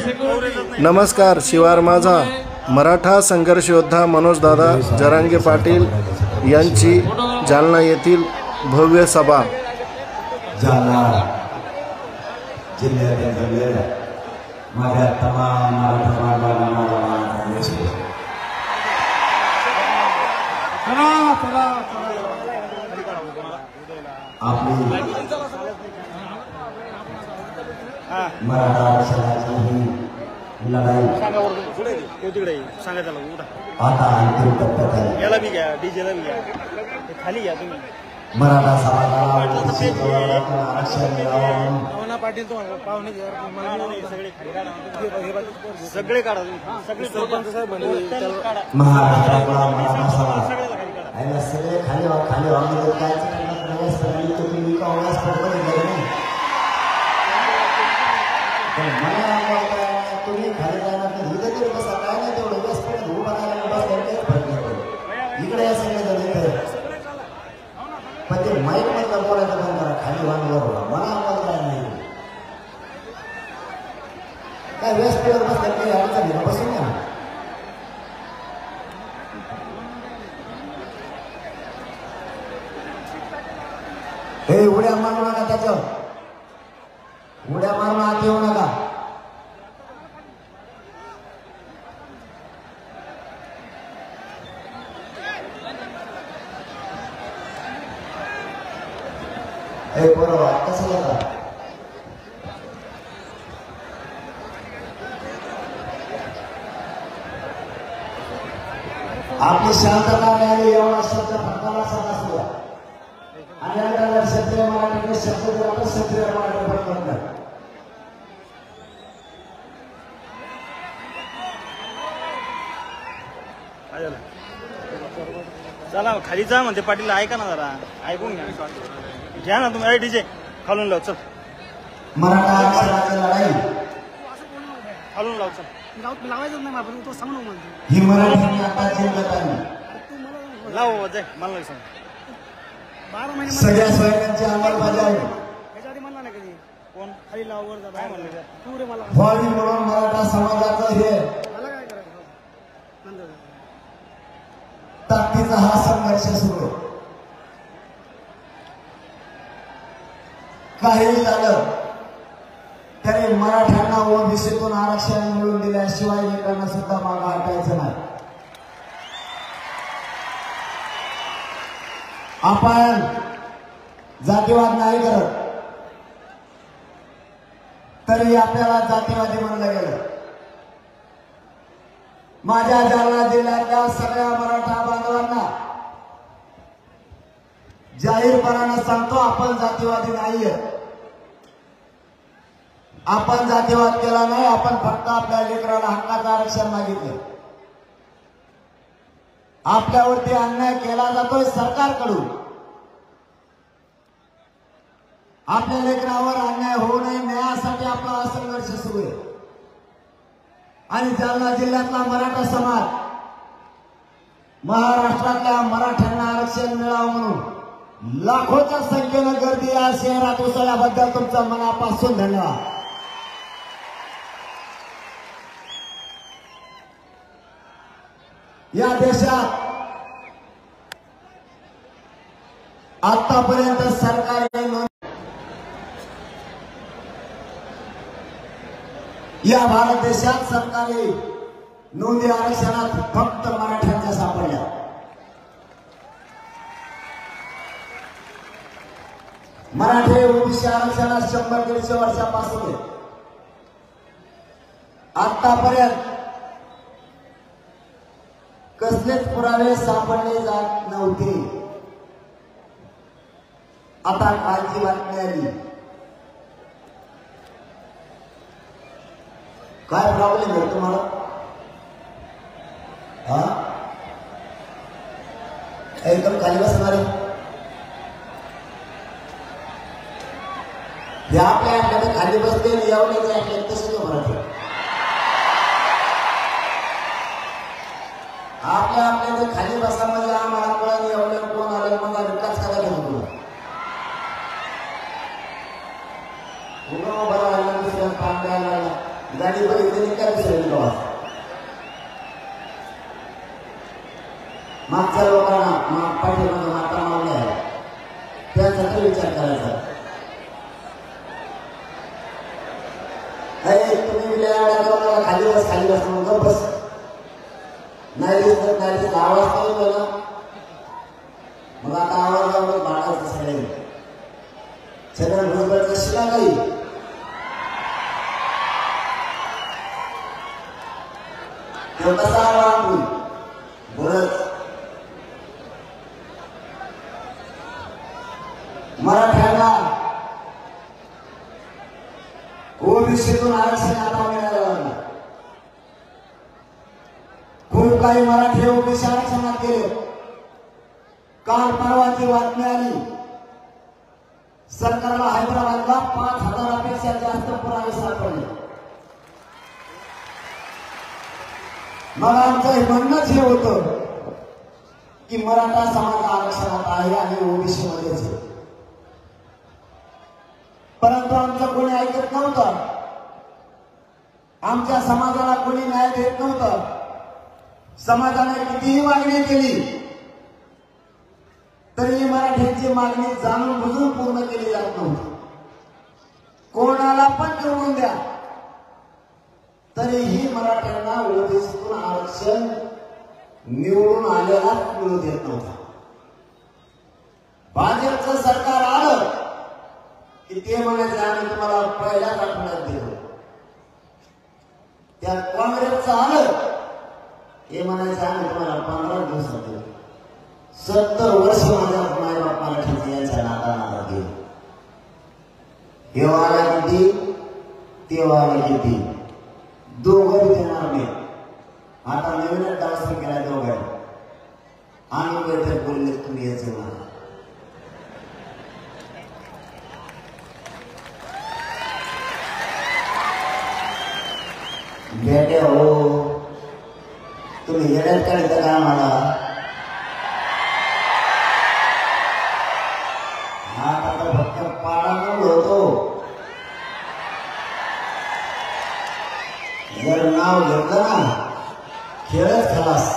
नमस्कार. शिवार माझा मराठा संघर्ष योद्धा मनोजदादा जरांगे पाटील यांची जालना येथील भव्य सभा. जालना जिल्ह्यातील माझ्या तमाम आपली मराठा आरक्षणाची ही लढाई आता अंतिम टप्प्यात आली. मराठा समाजाला आरक्षण मिळावं महाराष्ट्रातला मराठा समाज याला सगळे खाली वागले काय तुम्ही तुम्ही खाली जाणार नाही बसा काय नाही तेवढं व्यासपीठ उभा बस इकडे या सगळे जण पण ते माईक मध्ये बोलायचं बंद करा. खाली वाहनवर मला आवाज काय नाही काय व्यासपीठावर बसतात काही अडचण घेणं बसून ना. हे उड्या मारू नका त्याच्यावर उड्या मारून आत येऊ नका. हे बरोबर कसं जाता आपली शांतता मिळाली एवढा शब्द फटकाला सदा सुद्धा आणि आता क्षत्रिय मराठीने शब्द जर आपण क्षत्रिय मराठी फटकवणार चला खाली जा म्हणते पाटील. ऐका ना जरा ऐकून घ्या ना तुम्ही. डीजे खालून लाव. चल मराठा आरक्षणाची लढाई खालून लाव. चल लावायचं नाही आपण तो सांगू म्हणतो ही मराठीने आता जिंकत आली. लाव जाय मला सांग. 12 महिने सगळ्या सोयऱ्यांची अंमलबजावणी याच्या आधी म्हणला नाही कधी कोण खाली लाव वर जा बाहेर म्हणलं तू रे मला व्हावी म्हणून मराठा समाजाचं हे मला काय करायचं नंतर ताकदीचा हा संघर्ष सुरू. काही झालं तरी मराठ्यांना ओबीसीतून आरक्षण मिळवून दिल्याशिवाय एकांना सुद्धा मागं हटायचं नाही. आपण जातीवाद नाही करत तरी आपल्याला जातीवादी म्हणलं गेलं. माझ्या जालना जिल्ह्यातल्या सगळ्या मराठा बांधवांना जाहीरपणानं सांगतो आपण जातीवादी नाहीये. आपण जातीवाद केला नाही. आपण फक्त आपल्या लेकराला हक्काचं आरक्षण मागितलं. आपल्यावरती अन्याय केला जातोय सरकारकडून. आपल्या लेकरावर अन्याय होऊ नये न्यायासाठी आपला हा संघर्ष सुरू आहे. आणि जालना जिल्ह्यातला मराठा समाज महाराष्ट्रातल्या मराठ्यांना आरक्षण मिळावं म्हणून लाखोच्या संख्येनं गर्दी या शहरात उसळल्याबद्दल तुमचा मनापासून धन्यवाद. या देशात आतापर्यंत सरकारने या भारत देशात सरकारी नोंदी आरक्षणात फक्त मराठ्यांच्या सापडल्या. मराठे ओबीसी आरक्षणात 100-150 वर्षापासून आतापर्यंत कसलेच पुरावे सापडले जात नव्हते. आता कालची बातमी आली. काय प्रॉब्लेम आहे तुम्हाला? हा एकदम खाली बसणारे हे आपल्या खाली बसते एवढे तसेच मराठी आपल्या खाली बसा म्हणजे आम्हाला कळलं एवढं कोण आलं मग विकास करायला घेऊन बरं दुसऱ्या काम द्यायला गाडी बघितले काय दुसऱ्या प्रवास मागच्या लोकांना पाठीमागे माता मावल्या आहे त्याचा तर विचार करायचा. अरे तुम्ही खाली बस म्हणून बस नाही दिसत नाही दिसत आवाज काय बोला मग आता आवाजावर बाळाचं सगळं भुजबळचं शिला नाही तो कसा आवाज बोलत मराठ्यांना ओबीसीतून आरक्षण आता मिळालं. खूप काही मराठी ओबीसी आरक्षणात गेले. काल परवाची बातमी आली सरकारला हैदराबादला 5,000पेक्षा जास्त पुरावे सापडले. मग आमचं म्हणणंच हे होतं की मराठा समाज आरक्षणात आहे आणि ओबीसी मध्येच आहे. परंतु आमचं कोणी ऐकत नव्हतं. आमच्या समाजाला कोणी न्याय देत नव्हतं. समाजाने कितीही मागणी केली तरी मराठ्यांची मागणी जाणून बुजून पूर्ण केली जात नव्हती. कोणाला पण निवडून द्या तरीही मराठ्यांना ओबीसीतून आरक्षण निवडून आलेला मिळू देत नव्हता. भाजपचं सरकार आलं की ते म्हणायचे आम्ही तुम्हाला पहिल्याच आठवड्यात दिलो. त्या काँग्रेसचं आलं हे म्हणायचं आम्ही तुम्हाला 15 दिवसात दिलो. 70 वर्ष माझ्या मायबाप मराठीचे यांच्या नाता गेले. हे वाला किती ते वाला किती दोघं देणार नाही. आता नवीनच डान्स केला दोघं आणि बैठक बोलले तुम्ही यायचं मला बेटे हो तुम्ही येण्यात काढता का मला आता तर फक्त पाडा होतो. जर नाव घेतलं ना खेळच खलास.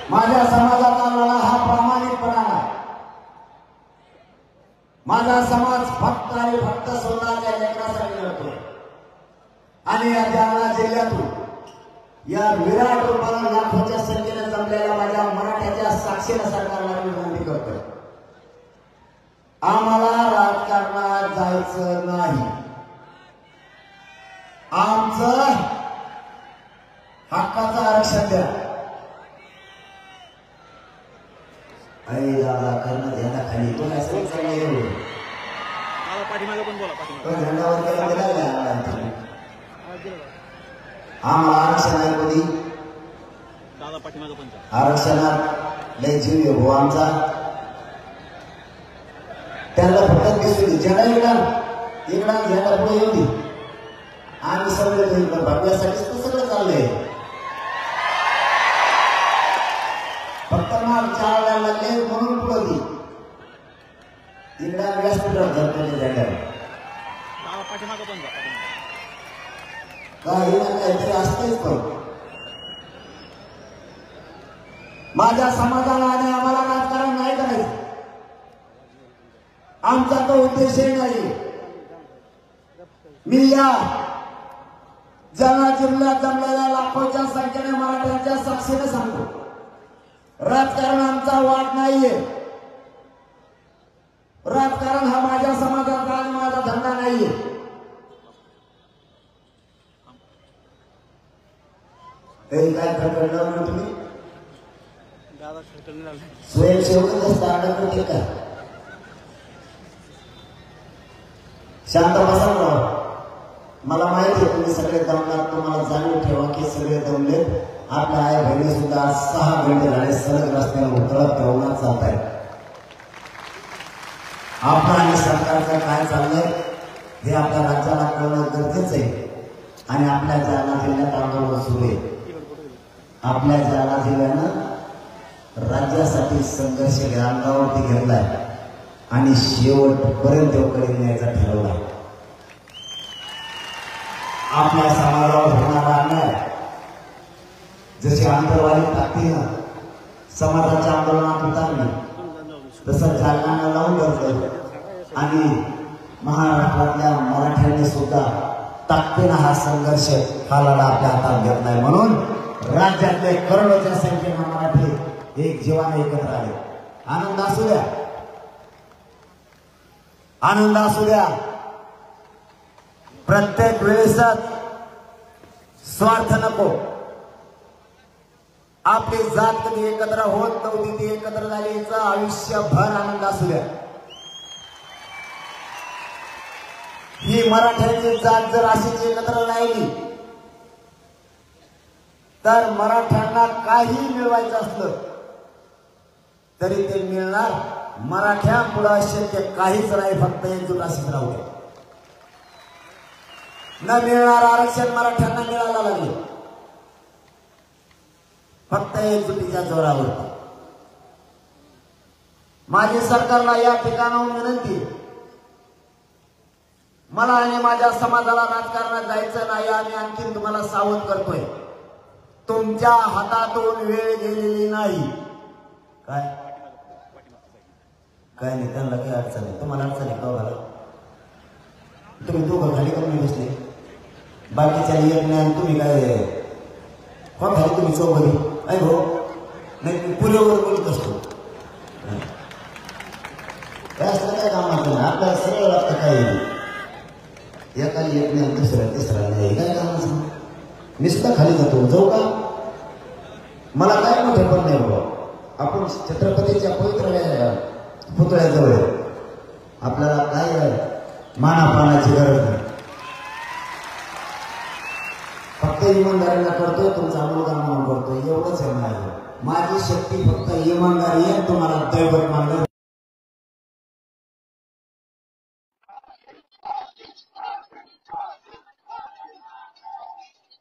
माझ्या समाजाचा लढा हा प्रामाणिकपणा आहे. माझा समाज फक्त आणि फक्त स्वतःच्या लेकरासाठी लढतोय. आणि या जालना जिल्ह्यातून या विराट रूपानं लाखोच्या संख्येने जमलेल्या माझ्या मराठ्याच्या साक्षीने सरकारला विनंती करतोय आम्हाला राजकारणात जायचं नाही. आमचं हक्काचं आरक्षण द्या. आई दादा करणं ध्याना खाली तो काय सांगितलं पाठीमागे पण बोला पाठीमागे झेंडावर आम्हाला आरक्षण आहे कधी दादा पाठीमागे पण आरक्षणात लय जीव आहे भाऊ आमचा. त्यांना फक्त दिसली झेंडा इकडा झेंडा पुढे येऊ दे. आम्ही सगळे भगव्यासाठीच तर सगळं चाललंय. फक्त माल चालवायला लागले म्हणून पुढे दी इकडा व्यासपीठावर धरतो झेंडा पाठीमागे पण काही ना काहीतरी असतेच. पण माझ्या समाजाला आणि आम्हाला राजकारण नाही करायचं. आमचा तो उद्देशही नाही. मी या जालना जिल्ह्यात जमलेल्या लाखोच्या संख्येने मराठ्यांच्या साक्षीने सांगतो राजकारण आमचा वाट नाहीये. राजकारण हा माझ्या समाजाचा आणि माझा धंदा नाहीये. तरी काय खटखटलं म्हणून तुम्ही स्वयंसेवकच स्टार्ट करते का शांत बसा. मला माहिती आहे तुम्ही सगळे दमणार. तुम्हाला जाणीव ठेवा की सगळे दमले. आपल्या आई बहिणी सुद्धा 6 घंटे झाले सलग रस्त्यावर उतरत प्रवणात चालत आहेत. आपण आणि सरकारचं काय चाललंय हे आपल्या राज्याला कळणं गरजेचं आहे. आणि आपल्या जालना जिल्ह्यात आंदोलन सुरू आहे. आपल्या जालना जिल्ह्यानं राज्यासाठी संघर्ष अंगावरती घेतलाय आणि शेवटपर्यंत कडे न्यायचा ठरवलाय. आपल्या समाजावर होणारा अन्याय जशी आंतरवादी ताकदीनं समाजाच्या आंदोलनात उतरली तसं जालना लावून धरलं आणि महाराष्ट्रातल्या मराठ्यांनी सुद्धा ताकदीनं हा संघर्ष हा लढा आपल्या हातात घेतलाय. म्हणून राज्यातले करोडोच्या संख्येनं मराठी एक जीवाने एकत्र आले. आनंद असू द्या, आनंद असू द्या. प्रत्येक वेळेस स्वार्थ नको. आपली जात कधी एकत्र होत नव्हती ती एकत्र झाली. याचा आयुष्यभर आनंद असू द्या. ही मराठ्यांची जात जर अशीच एकत्र राहिली तर मराठ्यांना काही मिळवायचं असलं तरी ते मिळणार. मराठ्यांपुढे शक्य काहीच नाही, फक्त एकजूट अशीच राहू द्या. न मिळणार आरक्षण मराठ्यांना मिळायला लागले फक्त एकजुटीच्या जोरावर. माझी सरकारला या ठिकाणाहून विनंती, मला आणि माझ्या समाजाला राजकारणात जायचं नाही. आम्ही आणखीन तुम्हाला सावध करतोय, तुमच्या हातातून वेळ गेलेली नाही. काय काय नाही, त्यांना काही अडचण नाही. तुम्हाला अडचण आहे का झालं? तुम्ही दोघं खाली कमी बसले, बाकीच्या एक नाही. तुम्ही काय कोण खाली? तुम्ही चौघरी ऐ हो नाही, पुरेवर बोलत असतो. काय असलं काय काम असतं ना आपल्याला सगळं लागतं. काय एकाला एक नाही, दुसऱ्या तिसरा नाही, काय काम असं नुसतं खाली जातो. जाऊ का? मला काय मोठे पण नाही बाबा. आपण छत्रपतीच्या पवित्र पुतळ्याजवळ आपल्याला काय मानापानाची गरज नाही. फक्त इमानदारीला करतोय, तुमचा मुलगा म्हणून करतोय, एवढंच आहे माझं. माझी शक्ती फक्त इमानदारी आहे. तुम्हाला दैवत मानलं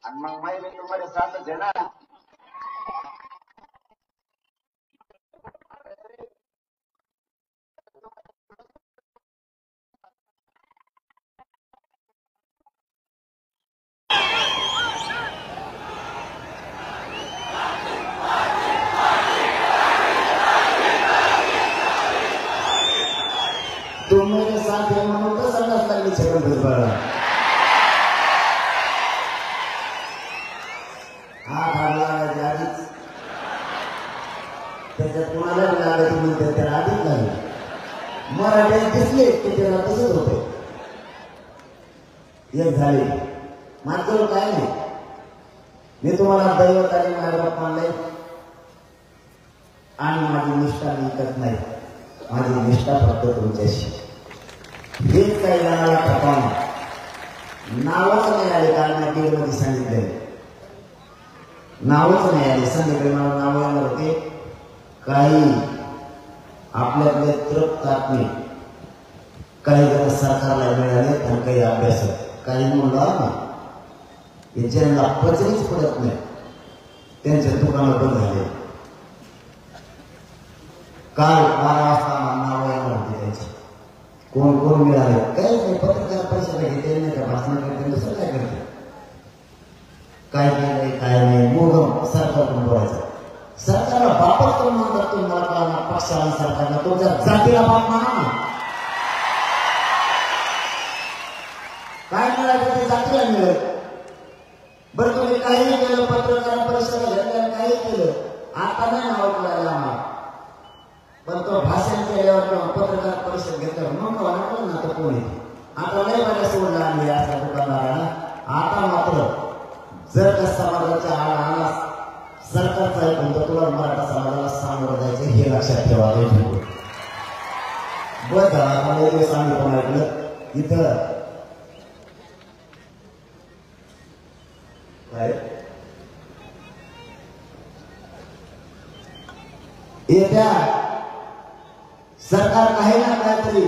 आणि मग मी तुम्हाला साथ देणार. तुम्ही साथ आहे म्हणून तर संघास लागली छत्रपती बाळा. हा लागायच्या आधीच त्याच्यात कुणाला लागत म्हणते त्याला आधीच लागली. मराठ्यात दिसले की त्याला तसंच होते. एक झाले मात्र काय नाही. मी तुम्हाला दैवत आणि मायबाप मानले आणि माझी निष्ठा विकत नाही. माझी निष्ठा फक्त तुमच्याशी. हेच काही जणाला ठरवणं नावच नाही आले, कारण मध्ये सांगितले नावच नाही आले. संध्याकाळी मला नाव येणार होते. काही आपल्यातले तृप्त आत्मे, काही जण सरकारला मिळाले आणि काही अभ्यास, काही म्हणलं हे ज्यांना पचनीच पडत नाही त्यांच्या दुकानं बंद झाले. काल 12 वाजता नाव येणार होते त्यांची. कोण कोण मिळाले काही नाही. पत्रकार परिषद घेते नाही का, भाषण करते, दुसरं काय करते, काय केलंय काय नाही. मोगम सरकारकडून बोलायचं. सरकारला बापच करून म्हणतात तुम्हाला कळणार. पक्षाला सरकारला तुमच्या जातीला बाप म्हणा ना. काय मिळालं ते जातीला मिळेल. बरं तुम्ही काही केलं, पत्रकार परिषद घेतल्या काही केलं, आता नाही नाव कळायला आम्हाला. पण तो भाषण केल्यावर किंवा पत्रकार परिषद घेतल्यावर मग वाटलं ना तर कोण येते. आता नाही बघा सोडला आम्ही अशा दुकानदाराला. आता मात्र जर का समाजाच्या आळ आला सरकारचा ऐकून तर तुला मराठा समाजाला सामोरं जायचं हे लक्षात ठेवा. बस झाला दिवस आम्ही पण ऐकलं इथं काय येत्या सरकार काही ना काहीतरी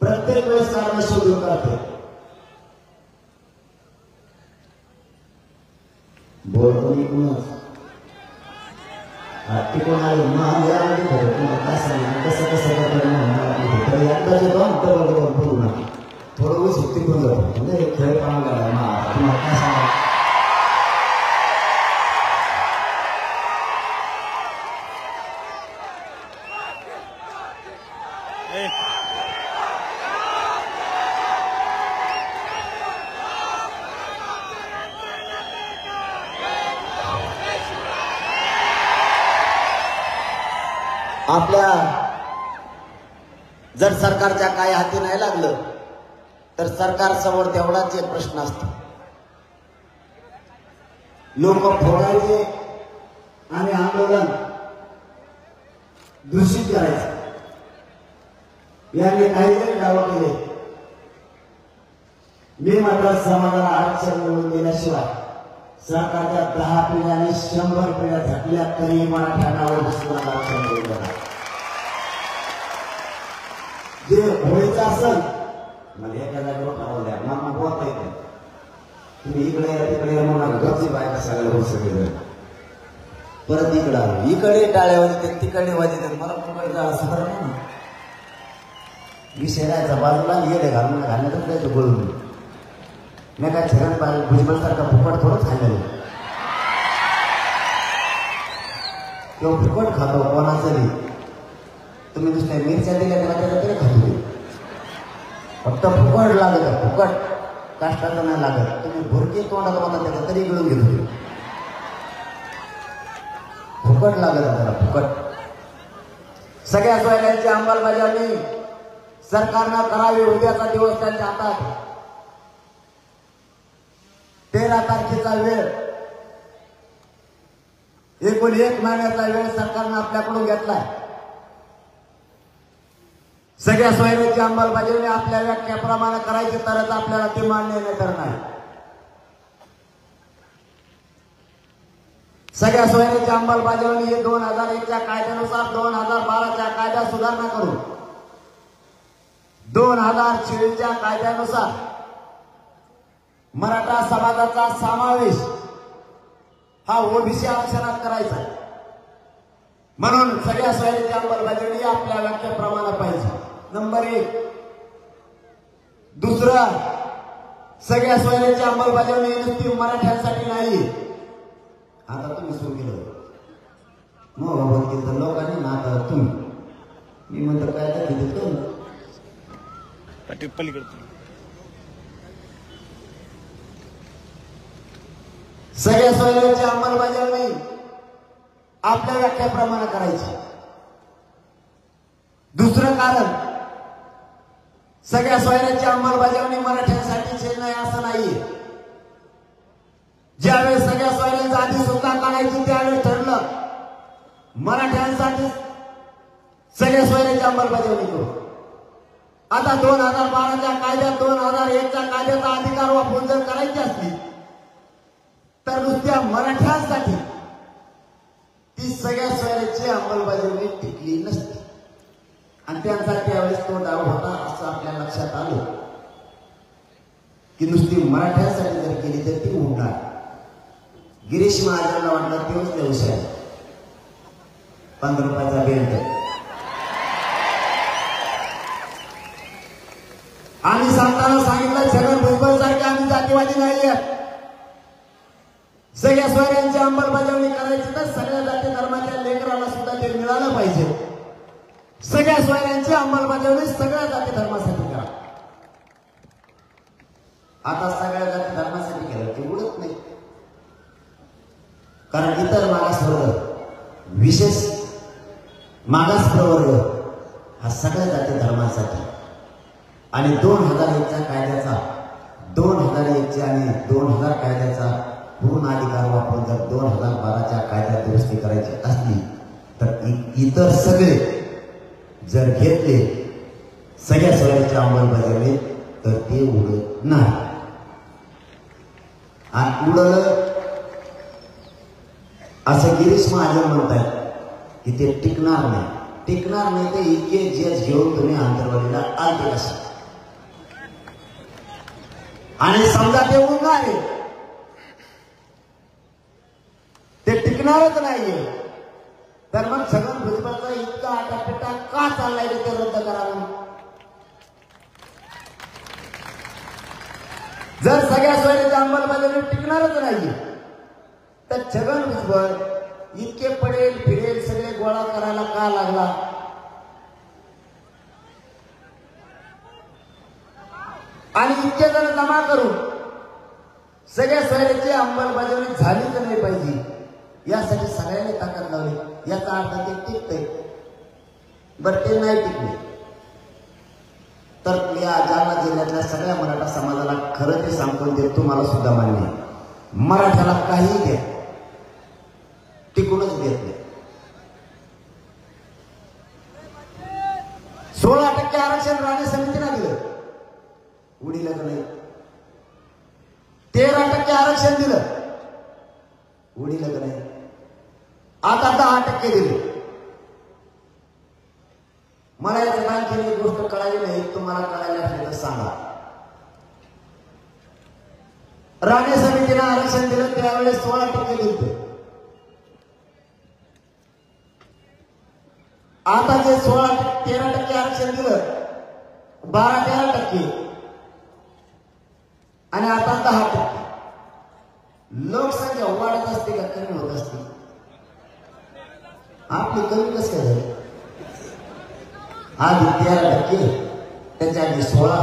प्रत्येक वेळेस कारवाई शोधून काढते. बोलतो निघूनच तिकडून आले महाराजांनी काय सांगितलं कसं कसं करतो एकदाच येतो तर बोलू ना थोडं वेळ सुट्टी पण जातो म्हणजे खेळ पाहून तुम्हाला काय सांगा आपल्या जर सरकारच्या काय हाती नाही लागलं तर सरकार समोर तेवढाच एक प्रश्न असतो लोक फोडायचे आणि आंदोलन दूषित करायचे यांनी काही जरी दावा केले मी मात्र समाजाला आरक्षण मिळवून दिल्याशिवाय सरकारच्या 10 पिढ्या आणि 100 पिढ्या झाकल्या तरी मराठ्यांना आरक्षण मिळवून देणार जे होळीचं असेल मला एका जागेवर ठरवलं द्या मला बोलता येते तुम्ही इकडे या तिकडे या म्हणून घरची बायका सगळ्या होऊ सगळे परत इकडे आलो इकडे टाळ्या वाजते तिकडे वाजते मला पुढे असं बरं नाही ना विषय राहायचा बाजूला येडे घालण्यातच जायचं बोलून मी काय छगन पाहिजे भुजबळ सारखा फुकट थोडंच खाल्लेलं किंवा फुकट खातो कोणाचंही तुम्ही दुसऱ्या मिरच्या दिल्या त्याला त्याला तरी खातो फक्त फुकट लागत फुकट काष्टाचं नाही लागत तुम्ही भुरकी तोंडात होता त्याला तरी गिळून घेतो फुकट लागत त्याला फुकट सगळ्या सोयऱ्यांची अंमलबजावणी सरकारनं करावी उद्याचा दिवस त्यांच्या हातात 13 तारखेचा वेळ एकूण 1 महिन्याचा वेळ सरकारनं आपल्याकडून घेतलाय सगळ्या सोयऱ्यांची अंमलबजावणी आपल्या व्याख्याप्रमाणे करायची तरच आपल्याला ती मान्य नाही तर नाही सगळ्या सोयऱ्यांची अंमलबजावणी ही 2001च्या कायद्यानुसार 2012च्या कायद्यात सुधारणा करून 2024च्या कायद्यानुसार मराठा समाजाचा समावेश हा ओबीसी आरक्षणात करायचा म्हणून सगळ्या सोयऱ्यांची अंमलबजावणी आपल्या व्याख्याप्रमाणे पाहिजे नंबर 1 दुसरं सगळ्या सोयऱ्यांची अंमलबजावणी नुसती मराठ्यांसाठी नाही आता तुम्ही सुरू केलं मग लोकांनी ना आता तुम्ही मी म्हणतो काय पलीकडे सगळ्या सोयऱ्यांची अंमलबजावणी आपल्या व्याख्याप्रमाणे करायची दुसरं कारण सगळ्या सोयऱ्यांची अंमलबजावणी मराठ्यांसाठीच नाही असं नाही ज्यावेळेस सगळ्या सोयऱ्यांचा आधी सुद्धा काढायची त्यावेळेस ठरलं मराठ्यांसाठी सगळ्या सोयऱ्यांची अंमलबजावणी करू आता 2012च्या कायद्यात 2001च्या कायद्याचा अधिकार वापरून जर करायची असली तर नुसत्या मराठ्यांसाठी ती सगळ्या सोयऱ्यांची अंमलबजावणी टिकली नसती आणि त्यांचा त्यावेळेस तो डाव होता असं आपल्या लक्षात आलं की नुसती मराठ्यांसाठी जर केली तर ती उडणार गिरीश महाजनला वाटलं तेव्हाच त्या विषय 15 रुपयाचा बेल्ट आम्ही सांगताना सांगितलं छगन भुजबळ सारखे आम्ही जातीवादी नाहीये सगळ्या सोयऱ्यांची अंमलबजावणी करायची तर सगळ्या जाती धर्माच्या लेकराला सुद्धा ते मिळालं पाहिजे सगळ्या सोयऱ्यांची अंमलबजावणी सगळ्या जाती धर्मासाठी करा आता सगळ्या जाती धर्मासाठी केलं ते उडत नाही कारण इतर मागासवर्ग विशेष मागास प्रवर्ग हा सगळ्या जाती धर्मासाठी आणि 2001च्या कायद्याचा 2001 आणि 2000 कायद्याचा पूर्ण अधिकार वापरून जर 2012च्या कायद्यात दुरुस्ती करायची असली तर इतर सगळे जर घेतले सगळ्या सोयऱ्यांची अंमलबजावणी तर ते उडत नाही आणि उडलं असं गिरीश महाजन म्हणतात की ते टिकणार नाही ते इतके जज घेऊन तुम्ही आंतरवाडीला आलते कशा आणि समजा ते उडणार टिकणारच नाहीये, तर मग छगन भुजबळचा इतका आटापिटा का चाललाय ते रद्द करावं? जर सगळ्या सोयीची अंमलबजावणी टिकणारच नाहीये, तर छगन भुजबळ इतके पडेल फिरेल सगळे गोळा करायला का लागला? आणि इतके जण जमा करून सगळ्या सोयीची अंमलबजावणी झालीच नाही पाहिजे, यासाठी सगळ्यांनी ताकद लावली. याचा अर्थ ते टिकतंय. बरं ते नाही टिकले तर या जालना जिल्ह्यातल्या सगळ्या मराठा समाजाला खरं ते सांगून देत, तुम्हाला सुद्धा मान्य आहे, मराठ्याला काही द्या टिकूनच देत नाही. 16% आरक्षण राणे समितीला दिलं, उडीला नाही. 13% आरक्षण दिलं, उडीला नाही. आता 10% दिले. मला याच्यात आणखी एक गोष्ट कळाली नाही, तुम्हाला कळायला असेल तर सांगा. राणे समितीने आरक्षण दिलं त्यावेळेस 16% दिलं. आता जे 13% आरक्षण दिलं 12-13% आणि आता 10%. लोकसंख्या वाढत असते का कमी होत असते? आपली कमी कसं काय झाली? आधी 13%, त्याच्या आधी 16,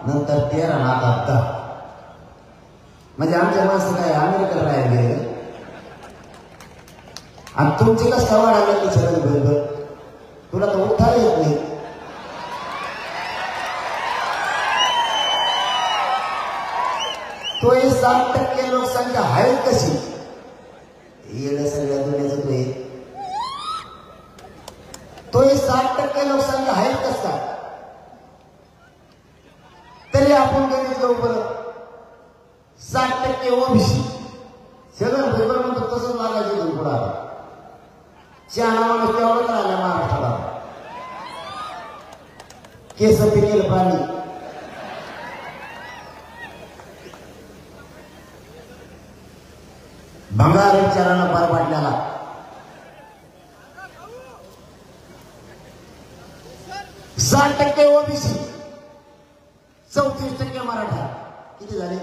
नंतर 13 आणि आता 10. म्हणजे आमच्या माणसं काय अमेरिकेला राहायला गेले आणि तुमची कसं काय वाढायला लागली? छगन भुजबळ तुला तर उठायला येत नाही. तो 7% लोकसंख्या आहे कशी? येणं सगळ्या दुनियाचं तो 7% लोकसंख्या आहे कसा? तरी आपण गणित बरं 7% ओबीसी. छगन भुजबळ म्हणतो तसंच लागायचं पुढे. आता शहाणा माणूस तेवढंच राहिला महाराष्ट्राला. केस पिकेल पाणी. भंगार विचारानं पार पाडल्याला 60% ओबीसी, 34% मराठा. किती झाले?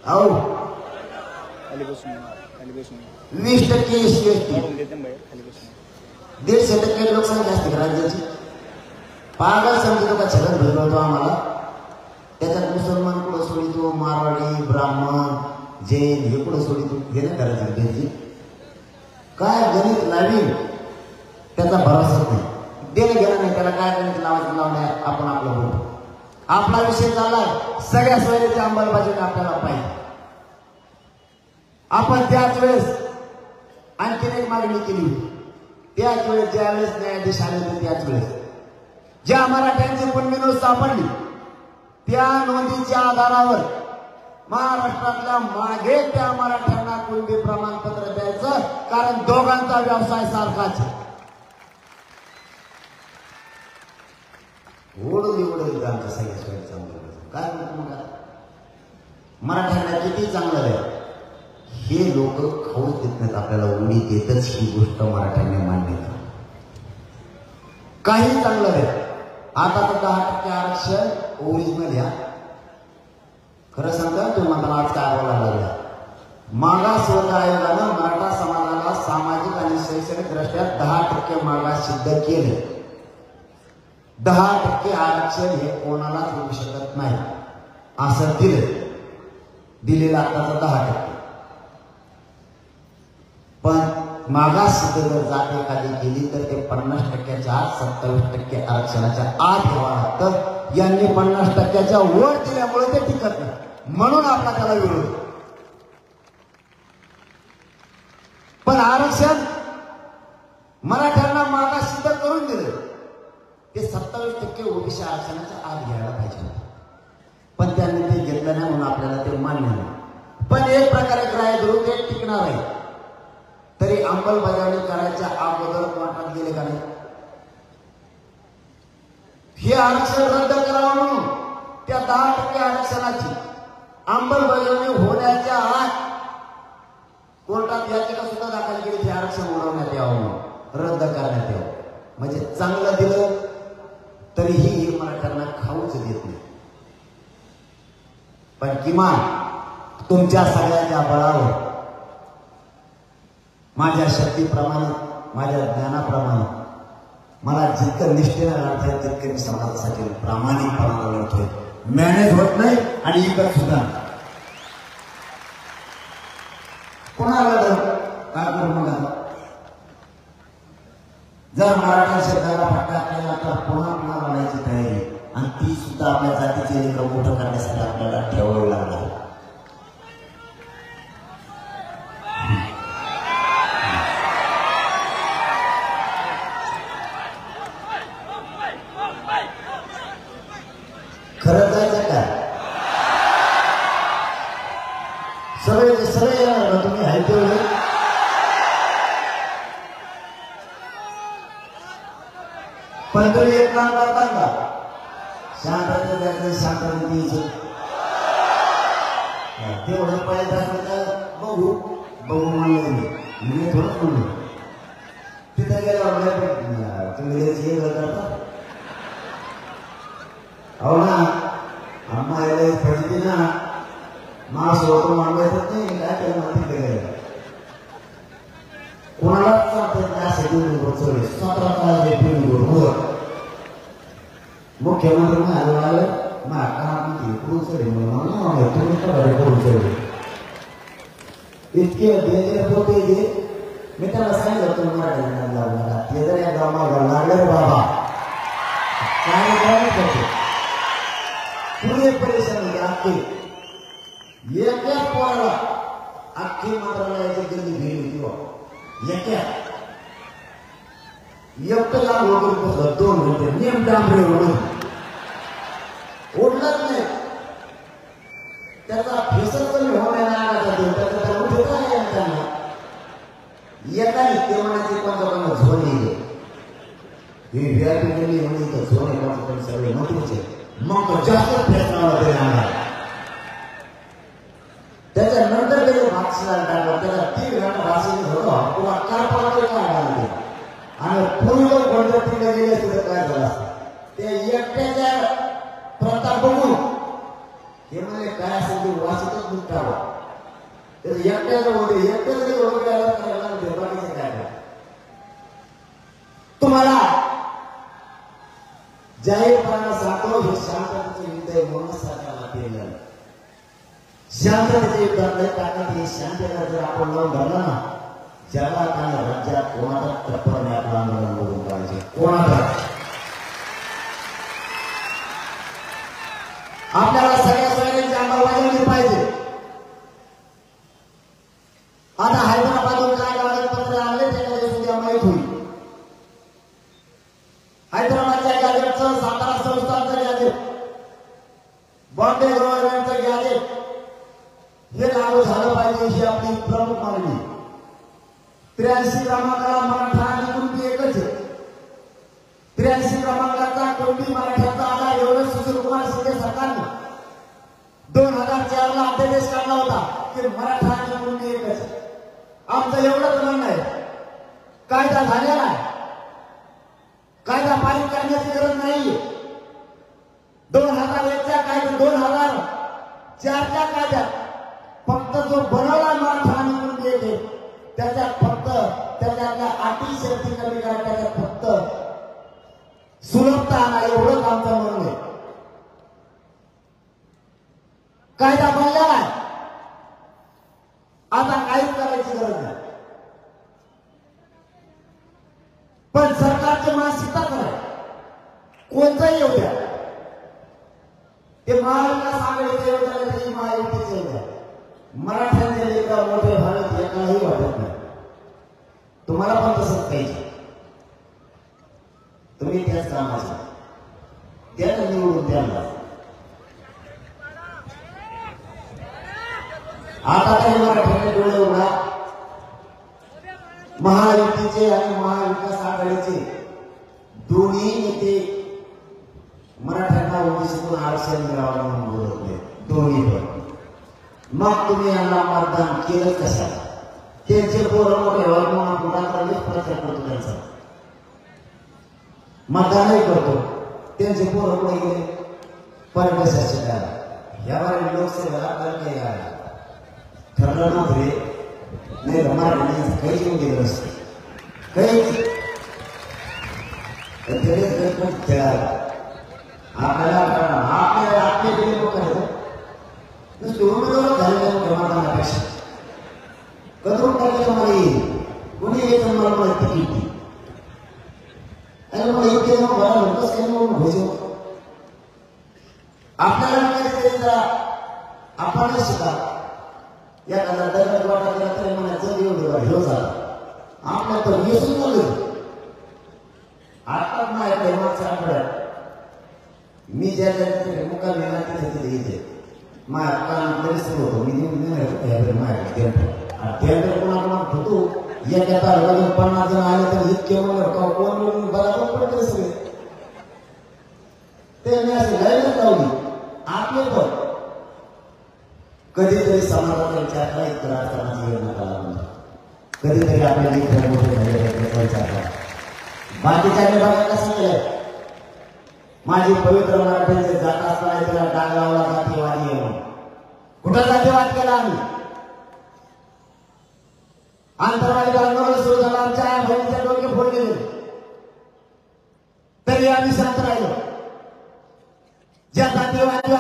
अहो 20% एसटी एसटी. 150% लोकसंख्या असते राज्याची. पागल समजतो का छगन भुजबळ तो आम्हाला? त्याच्यात मुसलमान कुठं सोडितो, मारवाडी, ब्राह्मण, जैन हे कुठं सोडितो? हे नाही करायचं त्यांची. काय गणित लावीन त्याचा भरोसाच नाही. देणं घेणं नाही, त्याला काय गणित लावायचं लावण्या आपण आपलं बोलतो. आपला विषय चाललाय सगळ्या सोयीची अंमलबजावणी आपल्याला पाहिजे. आपण त्याच वेळेस आणखीन एक मागणी केली होती. त्याच वेळेस ज्यावेळेस न्यायाधीश आले होते त्याच वेळेस ज्या मराठ्यांची पुण्य नोंद सापडली त्या नोंदीच्या आधारावर महाराष्ट्रातल्या मागे त्या मराठ्यांना कुणबी प्रमाणपत्र द्यायचं, कारण दोघांचा व्यवसाय सारखाच. ओढून आमच्या सगळ्या सोयीचं अंमलबजावणी काय म्हणतो? मग मराठ्यांना किती चांगलं आहे हे लोक खाऊच देत नाहीत आपल्याला. उडी देतच ही गोष्ट मराठ्यांनी मान्य करा. काही चांगलं आहे. आता तर 10% आरक्षण ओरिजिनल या. खरं सांगता तुम्ही मला आज काय बोलायला लागला? मागासवर्ग आयोगानं मराठा समाजाला सामाजिक आणि शैक्षणिक दृष्ट्या 10% मागास सिद्ध केले. 10% आरक्षण हे कोणालाच मिळू शकत नाही असं दिलेलं आताचं 10%. पण मागास सिद्ध जर जात एखादी केली तर ते 50%च्या आत 27% आरक्षणाच्या आत ठेवा लागतं. यांनी 50%च्या वर दिल्यामुळे ते टिकत नाही, म्हणून आपला त्याला विरोध. पण आरक्षण मराठ्यांना मागास सिद्ध करून दिलं ते 27% ओबीसी आरक्षणाच्या आत घ्यायला पाहिजे. पण त्यांनी ते घेतलं नाही म्हणून आपल्याला ते मान्य नाही. पण एक प्रकारे ग्राह्य धरून ते टिकणार आहे. तरी अंमलबजावणी करायच्या अगोदर कोर्टात गेले का नाही? हे आरक्षण रद्द करावं म्हणून त्या 10% आरक्षणाची अंमलबजावणी होण्याच्या आत रद्द करण्यात यावं. म्हणजे चांगलं दिलं तरीही मराठ्यांना खाऊच देत नाही. पण किमान तुमच्या सगळ्यांच्या बळावर, माझ्या शक्तीप्रमाणे, माझ्या ज्ञानाप्रमाणे मला जितकं निष्ठेनं लढता येईल तितकं मी समाजासाठी प्रामाणिकपणानं लढतोय. मॅनेज होत नाही आणि इकडे सुद्धा कोणाला काय करू मग जर मराठा शब्दाला फटका केला तर पुन्हा पुन्हा लढायची तयारी आणि ती सुद्धा आपल्या जातीचे लेकरं मोठं करण्यासाठी आपल्याला ठेवावी लागणार. खरं जायचं काय सगळे येणार का तुम्ही आहे तेवढे पण तरी एक काम करतात का शांततेत जायचं शांततेत यायचं तेवढं पाहिजे असलं तर बघू म्हणलं मी थोडं बोलू तिथे गेल्यावर तुम्ही हे करता हो ना अम्मा यायला पडते ना मास होतो मागवायचं नाही काय केलं माहिती गेलं कोणालाच त्यासाठी मुख्यमंत्री म्हणाले इतके होते मी त्याला सांगितलं तुम्हाला ते जर या गावाला लागलं बाबा काय करते पुढे परेशानी अख्खी एका पोराला अख्खी मंत्रालयाची गर्दी भेट होती एका एकटं लाभ वगैरे बसलं 2 घंटे नेम डांबरे ओढलंच नाही त्याचा फेसच कमी होण्याला आला त्याचा उठे काय त्यांना एकाने ते म्हणायचे कोणता झोन येईल ही व्यापी गेली म्हणजे झोन कोणता सगळे महत्वाचे मग जास्त फेसला त्याच्यानंतर गेले भाषणाला टाकलं त्याला 3 घंटा भाषण होतं किंवा काय पाहतो काय घालते आणि पूर्ण कोणत्या गेले सुद्धा काय झालं ते एकट्याच्या प्रताप बघून हे म्हणजे काय असेल ते वाचतच गुंतावं त्याचं एकट्याचं होते एकट्याच ओळखायला करायला बाकीचं काय तुम्हाला जाहीरपणाला सांगतो हे शांततेचं युद्ध आहे म्हणून सरकारला केलं शांततेचे युद्धातले ताकद हे शांतता जर आपण लावून धरला ना जगात आणि राज्यात कोणाचा टप्पर नाही आपलं आंदोलन बघून पाहिजे कोणाचा आपल्याला सगळ्यांची अंमलबजावणी पाहिजे. आता हैदराबादहून काय कागदपत्र आणले त्याच्या सुद्धा माहीत होईल. हैदराबादच्या गॅजेटचं सातारा संस्थानचं गॅजेट बॉम्बे गव्हर्नमेंटचं गॅजेट हे लागू झालं पाहिजे ही आपली प्रमुख मागणी. 83 क्रमांकाला मराठा आणि कुणबी एकच आहे. 83 क्रमांकाचा कुणबी मराठ्याचा आधार एवढं सुशीलकुमार शिंदे सरकारने 2004 ला अध्यादेश काढला होता की मराठा आणि कुणबी एकच आहे. आमचं एवढंच म्हणणं आहे कायदा झालेला आहे कायदा पारित करण्याची गरज नाहीये. 2001च्या कायद्यात 2004च्या कायद्यात फक्त जो बनवला मराठा आणि कुणबी एक आहे त्याच्यात फक्त त्याच्यातल्या अटी शक्ती कमी करा त्याच्यात फक्त सुलभता आणा एवढंच आमचं म्हणणं आहे. कायदा बनलेला आहे आता काहीच करायची गरज नाही. पण सरकारची मानसिकता करा कोणताही येऊ द्या ते महाविकास आघाडीचे येऊ द्या तरी महायुतीचे येऊ द्या मराठ्यांचे लेकर मोठे भारत एकालाही वाटत नाही. तुम्हाला पण तसंच पाहिजे तुम्ही त्याच कामाचं त्याला निवडून द्यायला आता काही मराठ्यांनी डोळे उघडा महायुतीचे आणि महाविकास आघाडीचे दोन्ही नेते मराठ्यांना ओबीसीतून आरक्षण मिळावं म्हणून बोलत नाही दोन्ही पण. मग तुम्ही यांना मतदान केलं कशाला त्यांचे पोरं मोठे व्हावे म्हणून आपण रात्रंदिवस प्रचार करतो त्यांचा, मतदानही करतो. त्यांचे पोरं पुढे गेले परदेशाचे काय यावर लोकसेवेला आपल्याला काही आला ठरलं नव्हतं रे, नाही मराठी काहीच येऊन गेलं नसतं, काहीच आपल्याला आपले लोक नुसते उमेदवार झालेल्या मतदानापेक्षा कदरून टाकायचं मला येईल, कोणी यायचं मला तिकीट आणि मला इतके जाऊन बरा होतच काही म्हणून घोषव आपल्याला काय जरा आपण शिका एखादा दगड वाटा केला तरी म्हणायचं एवढं ह्यो झाला आपल्या तर येसून बोललो. आता माहिती आहे मागच्या आठवड्यात मी ज्या मुक्काम येणार तिथे तिथे येते माझ्या सुरू होतो, मी कोणाकोणात होतो एका तारखेला 50 जण आले तर इतके कोण बरोबर पडते सगळे ते मी असे गायला लावली आपले पण कधीतरी समाजाचा विचार करायचा, कधीतरी आपल्याला इतर मोठे विचार बाकीच्या बघा कसं केलं. माझी पवित्र मराठीचे जात असताना तिला डाग लावला जातीवादी आहे म्हणून. कुठं जातीवाद केला आम्ही? आंतरवादी आंदोलन सुरू झालं, आमच्या आई बहिणीचे डोके फोडले गेले तरी आम्ही शांत राहिलो. ज्या जातीवादी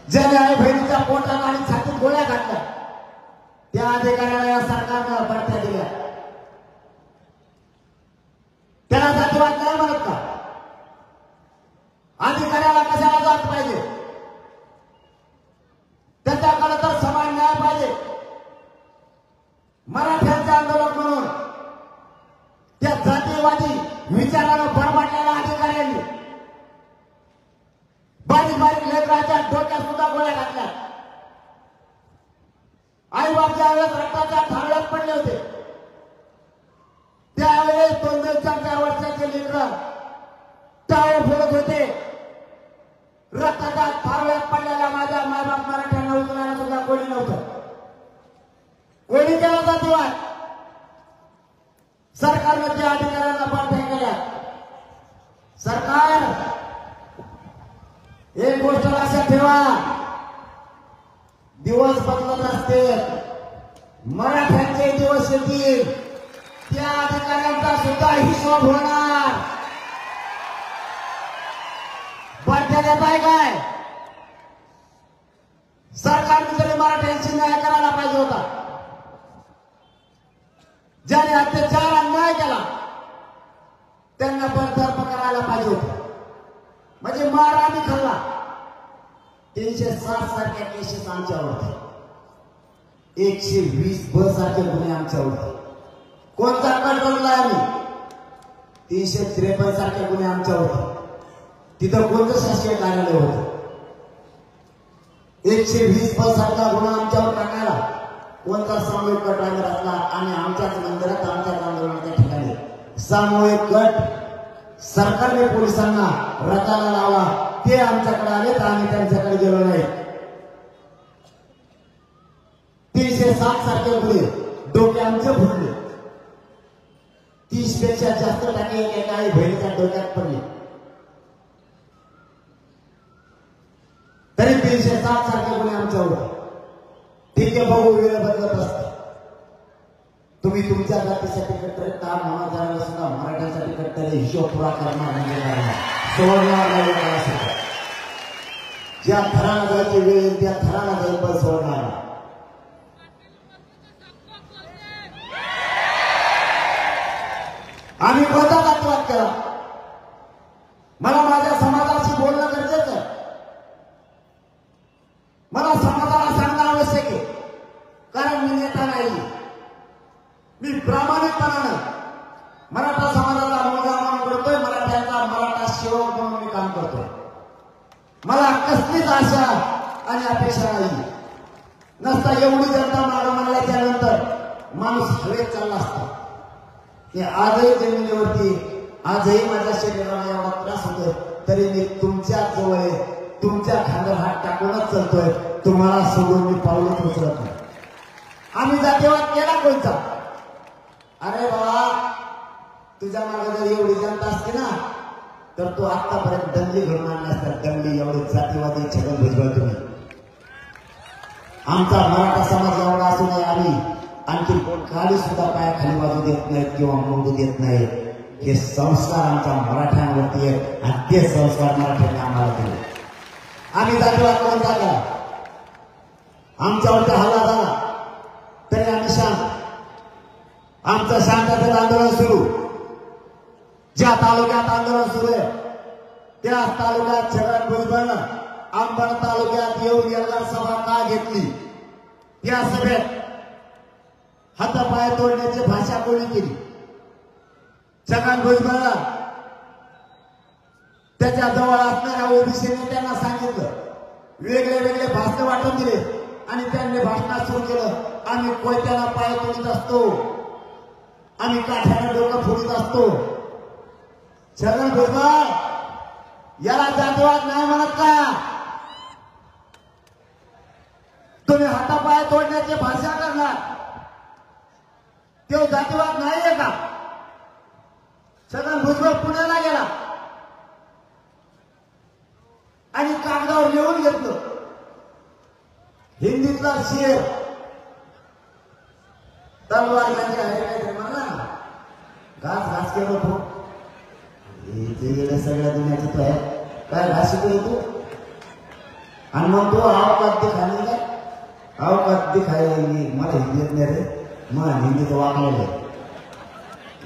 ज्याने आई बहिणीच्या पोटात आणि छातीत गोळ्या घातल्या त्या अधिकाऱ्याला या सरकारनं बढत्या दिल्या, त्याला जातीवाद नाही म्हणत का? अधिकाऱ्याला कशाला जात पाहिजे? त्याच्याकडे तर समान न्याय पाहिजे. मराठ्यांचे आंदोलक म्हणून त्या जातीवादी विचारानं भरमाटलेल्या अधिकाऱ्यांनी बारीक बारीक लेकराच्या डोक्यात सुद्धा गोळ्या घातल्या. आई बाप ज्यावेळेस रक्ताच्या थाळ्यात पडले होते त्यावेळेस 2-4 वर्षाचे लेकर टाळे फोडत होते. रक्ताच्या थाळ्यात पडलेल्या माझ्या मायबाप मराठ्यांना उचलायला सुद्धा कोणी नव्हतं. कोणी केला जातीवाद? सरकारने त्या अधिकाऱ्यांना पाठ्या केल्या. सरकार एक गोष्ट लक्षात ठेवा, दिवस बदलत असते, मराठ्यांचे दिवस येतील, त्या अधिकाऱ्यांचा सुद्धा हिशोब होणार. बढत्या देत आहे काय? सरकारने तरी मराठ्यांशी न्याय करायला पाहिजे होता. ज्याने अत्याचार अन्याय केला त्यांना बरतर्फ करायला पाहिजे होतं. म्हणजे मार आम्ही खाल्ला. 360 सारख्या केसेस आमच्यावर होते, 120 सारखे गुन्हे आमच्यावर होते. कोणता कट बदलाय आम्ही? 353 सारखे गुन्हे आमच्यावर होते. तिथं कोणतं शासकीय कार्यालय होतं? 120 सारखा गुन्हा आमच्यावर टाकायला कोणता सामूहिक कट आम्ही रचला आणि आमच्याच मंदिरात आमच्याच आंदोलनाच्या ठिकाणी सामूहिक कट सरकारने पोलिसांना रचायला लावला. ते आमच्याकडे आले तर आम्ही त्यांच्याकडे गेलो नाही. 360 सारखे गुन्हे डोके आमचे फुटले. 30 पेक्षा जास्त टाके एका आई बहिणीच्या डोक्यात पडले. तरी 360 सारखे गुन्हे आमच्यावर. ठीक आहे, बघू वेळ बदलत असते. तुम्ही तुमच्या जातीसाठी कट्टर काम होणार सुद्धा मराठ्यांसाठी कट्टर हिशोब पुरा करणार म्हणजे सोडणार नाही. ज्या थराला जायची वेळ येईल त्या थराला जाईल पण सोडणार. आम्ही कोणता जातीवाद केला? मला माझ्या समाजाशी बोलणं गरजेचं आहे. मला समाजाला सांगणं आवश्यक आहे, कारण मी नेता नाही. मी प्रामाणिकपणानं मराठा समाजाला मुलगा म्हणून करतोय, मराठ्यांचा मराठा सेवक म्हणून मी काम करतोय. मला कसलीच आशा आणि अपेक्षा नाही. नसता एवढी जनता मागं म्हणल्याच्या नंतर माणूस हवेत चालला असता. ते आजही जमिनीवरती, आजही माझ्या शरीराला एवढा त्रास होतोय तरी मी तुमच्या जवळ, तुमच्या खांद्यावर हात टाकूनच चालतोय. तुम्हाला सोडून मी पाऊलच उचलत नाही. आम्ही जातीवाद केला कोणता? अरे बाबा, तुझ्या मागे जर एवढी जनता असते ना तर तू आतापर्यंत दंगली घडून आणली असतात. दंगली एवढी जातीवादी छगन भुजबळ तुम्ही. आमचा मराठा समाज एवढा असून आम्ही आणखी खाली सुद्धा पायाखाली वाजू देत नाहीत किंवा मोडू देत नाहीत. हे संस्कार आमच्या मराठ्यांवरती आहेत आणि ते संस्कार मराठ्यांनी आम्हाला दिले. आम्ही जातीवाद करून टाकला, आमच्यावरती हल्ला झाला तरी आम्ही शांत. आमचं शांततेत आंदोलन सुरू. ज्या तालुक्यात आंदोलन सुरू आहे त्या तालुक्यात छगन भुजबळनं अंबड तालुक्यात येऊन एल्गार सभा का घेतली? त्या सभेत हातापाय तोडण्याची भाषा कोणी केली? छगन भुजबळला त्याच्या जवळ असणाऱ्या ओबीसी नेत्यांना सांगितलं, वेगळे वेगळे भाषण वाटून दिले आणि त्यांनी भाषण सुरू केलं. आम्ही कोयत्याला पाय तोडीत असतो, आम्ही काठ्याला डोकं फोडीत असतो. छगन भुजबळ याला जातीवाद नाही म्हणत का? तुम्ही हातापाय तोडण्याची भाषा करणार, तो जातीवाद नाहीये का? छगन भुजबळ पुण्याला गेला आणि कागदावर लिहून घेतलं हिंदीतला शेर, तलवार त्यांच्या आहे म्हणा घास घास केलं तो सगळ्या दुनियाचं तो आहे काय घास शिकवतो तू? आणि मग तो अवकात दिखाने काय अवकात दिखायला मला हिंदी येत नाही रे, मग हिंदीचं वाकलेलं आहे.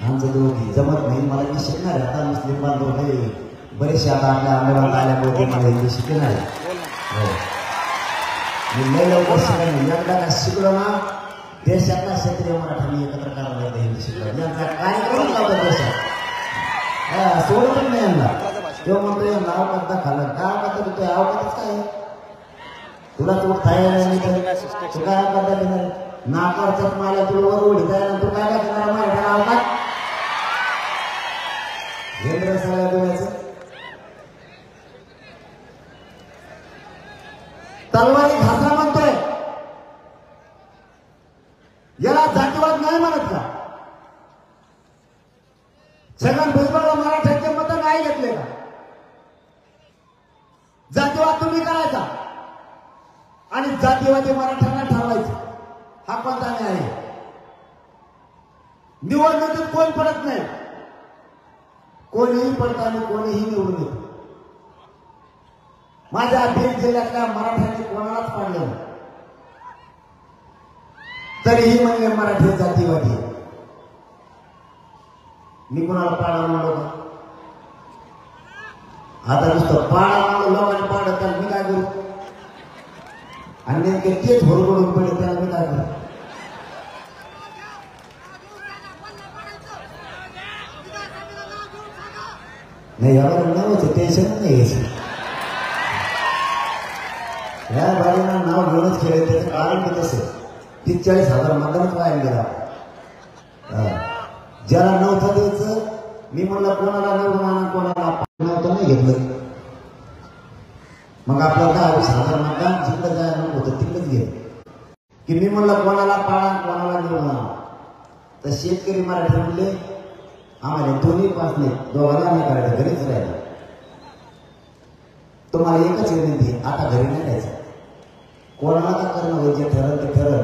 आमचं दोघी जमत नाही, मला मी शिकणार आहे. आता मुस्लिम बांधव नाही बरेचसे आता आपल्या आंदोलनात आल्यामुळे मला हिंदी शिकणार आहे. मी लय लवकर शिकणार नाही. एकदा का शिकलो ना देशातला क्षेत्रीय मराठ्यांनी एकत्र करायला हिंदी शिकलो. यांचा कार्यक्रम लावतो देशात सोडतच नाही यांना. तेव्हा म्हणतो या नाव करता खाल्लं काय करता तू अवकातच काय तुला तू खायला नाही तू काय करता नाकारच्यात मला तुला वर उडी जायला तू काय करणार माझ्या अवकात हेंद्र सगळ्या दुनियाचं. तलवारी घासला म्हणतोय, याला जातीवाद नाही म्हणत का? छगन भुजबळला मराठ्यांचे मत नाही घेतले का? जातीवाद तुम्ही करायचा आणि जातीवादी मराठ्यांना ठरवायचं, हा कोणता न्याय आहे? निवडणुकीत कोण पडत नाही, कोणीही पडत आणि कोणीही निवडून येतो. माझ्या बीड जिल्ह्यातल्या मराठ्यांनी कोणालाच पाडलं नाही, तरीही म्हणले मराठी जातीवादी. मी कोणाला पाडा म्हणलो का? आता नुसतं पाडा म्हणलो लोकांनी पाडत त्याला मी काय करू? आणि नेमके तेच होरगडून पडले त्याला मी काय करू? नाही एवढं नव्हतं टेन्शन नाही घ्यायचं. या बाईंना नाव घेऊनच खेळत त्याचं कारण की तसं 43,000 मतदानच वाया गेला. ज्याला नव्हतं द्यायचं मी म्हणलं कोणाला निवडून आणा कोणाला नव्हतं नाही घेतलं. मग आपल्याला 10,000 मतदान जिकडं जायला नको होतं तिकडेच गेलं की मी म्हणलं कोणाला पाळा कोणाला निवडून आणा. तर शेतकरी मराठी म्हणले आम्हाला दोन्ही पास नाही, दोघांना नाही करायचं, घरीच राहायचं. तुम्हाला एकच विनंती, आता घरी नाही राहायचं. कोणाला का करणं म्हणजे ठरल ते ठरल,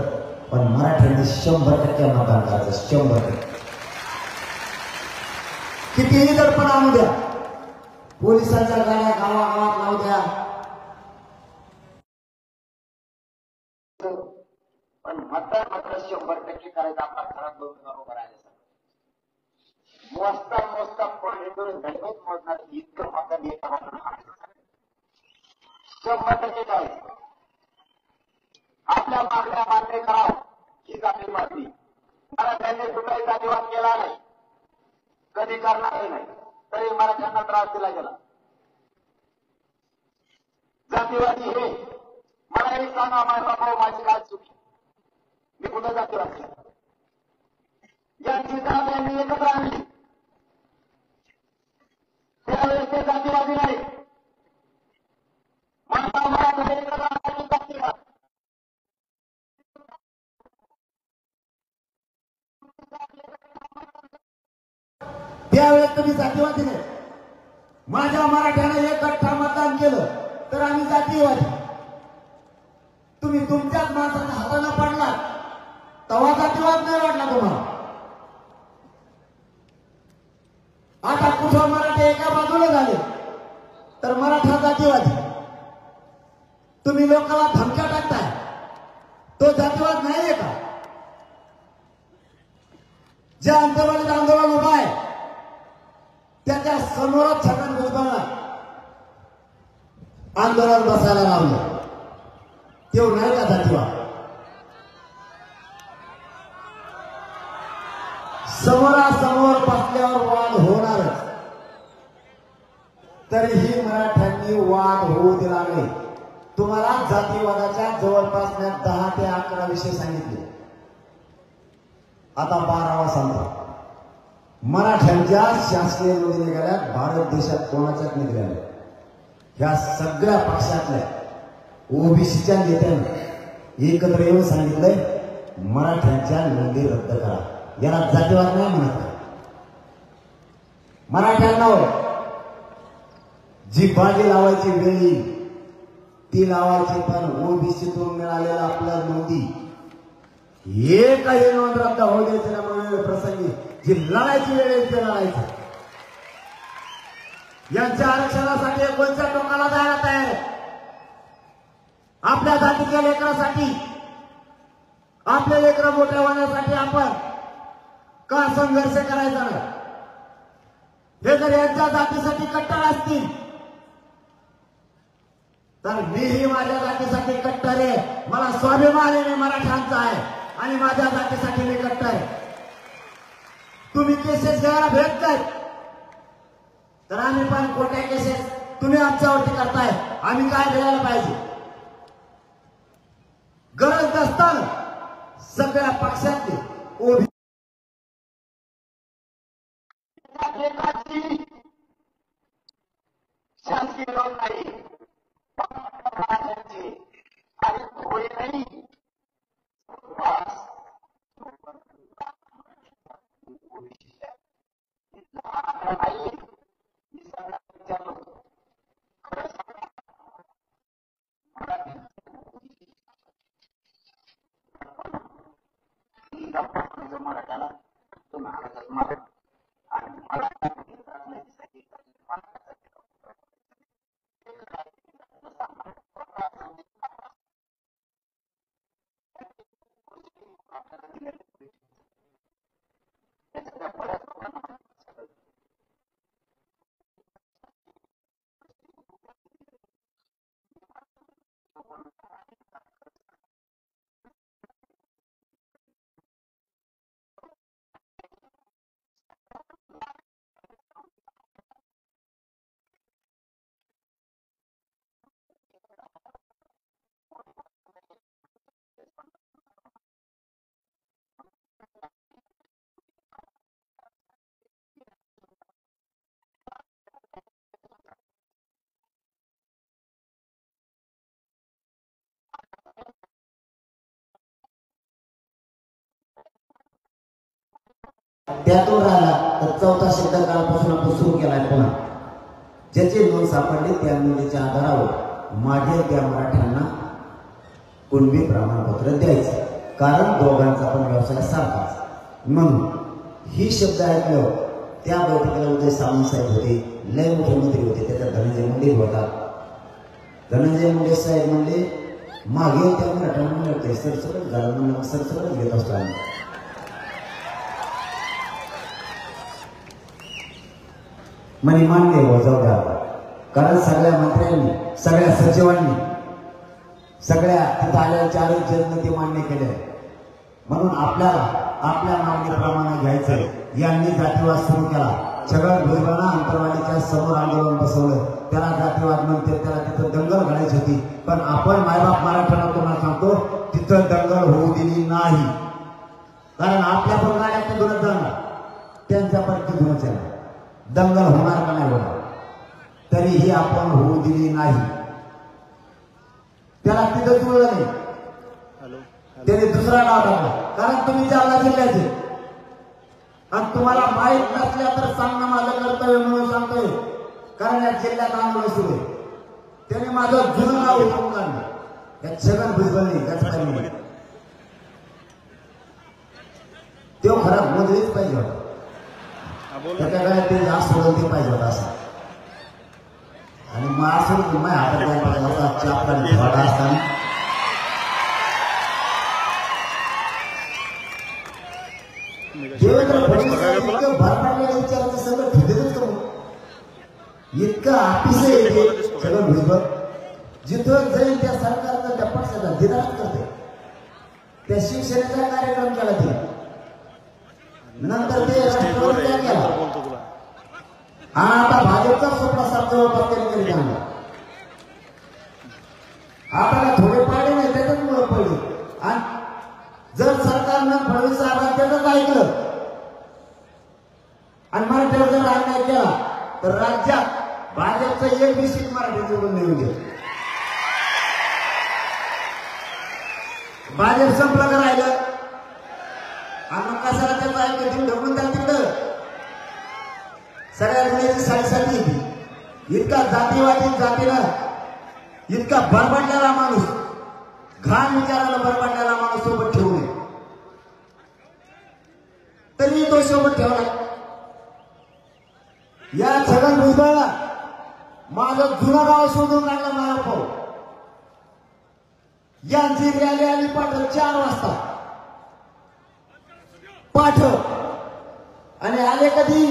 पण मराठ्यांनी 100% मतदान करायचं. 100% कितीही दडपण आणू द्या, पोलिसांच्या गाड्या गावागावात लावू द्या, पण मतदान मात्र 100% करायचं. आपला घरात बरोबर उभं राहायचं. मोजता पॉईंट घडवत मोजणार इतकं मतदान येतं. 100% करायचं. आपल्या मागण्या मान्य करावं हीच आपली मागणी. मला त्यांनी कुठलाही जातीवाद केला नाही, कधी करणारही नाही, तरी मला त्यांना त्रास दिला गेला. जातीवादी हे मला एक सांगा माझा भाऊ माझी काय चुकी, मी कुठं जातीवाद केला? यांची जात यांनी एकत्र आणली त्यावेळेस ते जातीवादी नाही. मला एकत्र त्यावेळेस तुम्ही जातीवादी नाही. माझ्या मराठ्याने 1 गठ्ठा मतदान केलं तर आम्ही जातीवादी. तुम्ही तुमच्याच माणसाच्या हाताने पडला तेव्हा जातीवाद नाही वाटला तुम्हाला. आता कुठं मराठे एका बाजूला झाले तर मराठा जातीवादी. तुम्ही लोकांना धमक्या टाकताय, तो जातीवाद नाहीये का? जे आंतरवालीत आंदोलन उभा आहे त्याच्या समोरच छगन भुजबळला आंदोलन बसायला लावलं. तेव्हा नाही का जातीवाद? समोरासमोर बसल्यावर वाद होणारच. तरीही मराठ्यांनी वाद होऊ दिला नाही. तुम्हाला जातीवादाच्या जवळपास 10 ते 11 विषय सांगितले. आता 12वा सांगतो. मराठ्यांच्या शासकीय नोंदी निघाल्या भारत देशात कोणाच्याच निघाल्या. ह्या सगळ्या पक्षातल्या ओबीसीच्या नेत्यांनी एकत्र येऊन सांगितलंय मराठ्यांच्या नोंदी रद्द करा. याला जातीवाद नाही म्हणत. मराठ्यांना जी बाजी लावायची वेळ येईल ती लावायची, पण ओबीसीतून मिळालेला आपल्या नोंदी एकही नोंद रद्द होऊ द्यायची ना. म्हणून प्रसंगी जी लढायची वेळ येईल ते लढायचं. यांच्या आरक्षणासाठी कोणत्या टोकाला जायला तयार आहे? आपल्या जातीच्या लेकरासाठी, आपले लेकरं मोठ्या होण्यासाठी आपण का संघर्ष करायचा नाही? हे जर यांच्या जातीसाठी कट्टर असतील तर मीही माझ्या जातीसाठी कट्टर आहे. मला स्वाभिमान आहे, मराठ्यांचा आहे आणि माझ्या जातीसाठी मी कट्टर आहे. तुम्ही केसेस घ्यायला भेट नाही तर आम्ही पण कोणत्या केसेस तुम्ही आमच्यावरती करताय, आम्ही काय घ्यायला पाहिजे? गरज नसताना सगळ्या पक्षातले ओबीसी शासकीय लोक नाही आणि होय नाही. त्यातून राहिला तर 4था शब्द काळापासून आपण सुरू केलाय. पुन्हा ज्याची नोंद सापडली त्या नोंदीच्या आधारावर मागील त्या मराठ्यांना कुणबी प्रमाणपत्र द्यायचं. कारण दोघांचा पण व्यवसाय सारखाच. म्हणून ही शब्द ऐकल्यावर त्या बैठकीला उदय सामंत साहेब होते, लय मोठे मंत्री होते, त्याच्यात धनंजय मुंडे होता. धनंजय मुंडे साहेब म्हणले मागे त्या मराठ्यांना मिळते सरसकट झालं म्हणून सरसकट घेत असतो आम्ही. म्हणे मान्य हो जाऊ द्या. कारण सगळ्या मंत्र्यांनी, सगळ्या सचिवांनी, सगळ्या तिथं आलेल्या 4 जजनं ते मान्य केले. म्हणून आपल्याला आपल्या मागणीप्रमाणे घ्यायचं. यांनी जातीवाद सुरू केला. छगन भुजबळांना अंतरवालीच्या समोर आंदोलन बसवलं. त्याला जातीवाद म्हणते, त्याला तिथं दंगल घालायची होती. पण आपण मायबाप मराठ्यांना तुम्हाला सांगतो तिथं दंगल होऊ दिली नाही. कारण आपल्या पण गाड्या तिथूनच जाणार, त्यांच्या पण तिथूनच येणार. दंगल होणार का नाही होणार, तरीही आपण होऊ दिली नाही. त्याला तिथं जुळलं नाही, त्याने दुसरा नाव टाकला. कारण तुम्ही जालना जिल्ह्याचे आणि तुम्हाला माहीत नसल्या तर सांगणं माझं कर्तव्य म्हणून सांगतोय. कारण या जिल्ह्यात आंदोलन सुरू आहे. त्याने माझं जुनं नाव उठवून काढलं या छगन भुजबळने गजपाने. तो खरा मोदीच पाहिजे होता. त्याच्या काय ते जास्त सोडून ते पाहिजे होता असं. आणि मग असं तुम्ही हातात पाहिजे होता चापकाने धोडा असताना. देवेंद्र फडणवीस इतकं भरपाडलेलं विचारायचं सगळं ठेवतच करू. इतकं ऑफिस आहे सगळं भुजबळ. जिथं जाईल त्या सरकारचा त्या पक्षाचा दिनाच करते. त्या शिवसेनेचा कार्यक्रम केला ते. नंतर ते राष्ट्रवादी केला. आता भाजपचा स्वप्नासार जवळपास करीत आणला. आता थोडे पाडे नाही त्याच्याच मुळे पडले. आणि जर सरकारनं फडणवीस साहेबांनी त्याचंच ऐकलं आणि मराठीवर जर अन्याय केला तर राज्यात भाजपचं एक सीट मराठी निवडून निवडून गेलं. भाजप संपलं का राहिलं. आणि मग कशाला त्याचं ऐकलं ढवळून द्या तिकडं. सगळ्या गुन्ह्याची साडेसाती येते. इतका जातीवादी जातीनं इतका बरबडलेला माणूस, घाण विचाराला बरबडलेला माणूस सोबत ठेवू नये. तरी तो सोबत ठेवला. या छगन भुजबळला माझं जुनं गाव शोधून काढलं. मला पाहू यांची रॅली आली पाठव 4 वाजता पाठव. आणि आले कधी